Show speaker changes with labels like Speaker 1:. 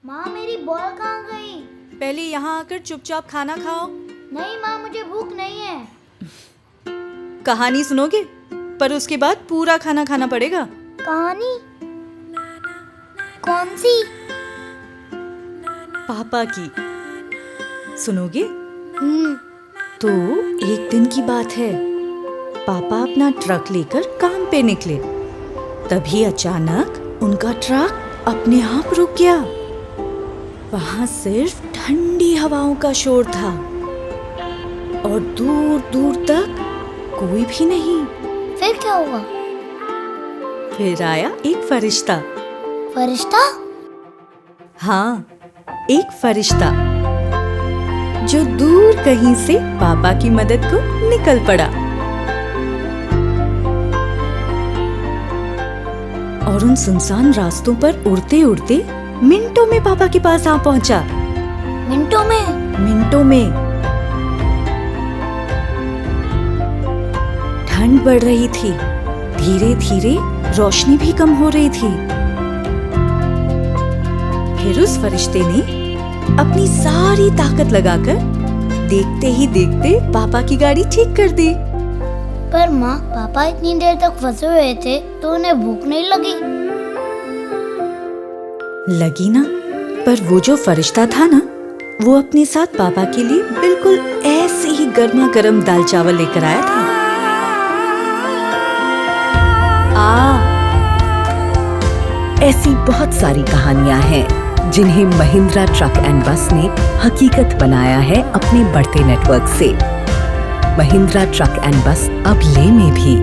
Speaker 1: माँ मेरी बॉल कहाँ गई?
Speaker 2: पहले यहाँ आकर चुपचाप खाना खाओ।
Speaker 1: नहीं माँ, मुझे भूख नहीं है।
Speaker 2: कहानी सुनोगे, पर उसके बाद पूरा खाना खाना पड़ेगा।
Speaker 1: कहानी? कौन सी?
Speaker 2: पापा की। सुनोगे? तो एक दिन की बात है, पापा अपना ट्रक लेकर काम पे निकले। तभी अचानक उनका ट्रक अपने आप रुक गया। वहां सिर्फ ठंडी हवाओं का शोर था और दूर दूर तक कोई भी नहीं।
Speaker 1: फिर क्या हुआ?
Speaker 2: फिर आया एक फरिश्ता।
Speaker 1: फरिश्ता?
Speaker 2: हाँ, एक फरिश्ता जो दूर कहीं से पापा की मदद को निकल पड़ा और उन सुनसान रास्तों पर उड़ते उड़ते मिनटों में पापा के पास आ पहुंचा।
Speaker 1: मिनटों में?
Speaker 2: मिनटों में। ठंड बढ़ रही थी, धीरे धीरे रोशनी भी कम हो रही थी। फिर उस फरिश्ते ने अपनी सारी ताकत लगाकर देखते ही देखते पापा की गाड़ी ठीक कर दी।
Speaker 1: पर माँ, पापा इतनी देर तक फंसे हुए थे तो उन्हें भूख नहीं लगी?
Speaker 2: लगी ना, पर वो जो फरिश्ता था ना, वो अपने साथ पापा के लिए बिल्कुल ऐसे ही गर्मा गर्म दाल चावल लेकर आया था।
Speaker 3: ऐसी बहुत सारी कहानियां हैं जिन्हें महिंद्रा ट्रक एंड बस ने हकीकत बनाया है अपने बढ़ते नेटवर्क से। महिंद्रा ट्रक एंड बस अब ले में भी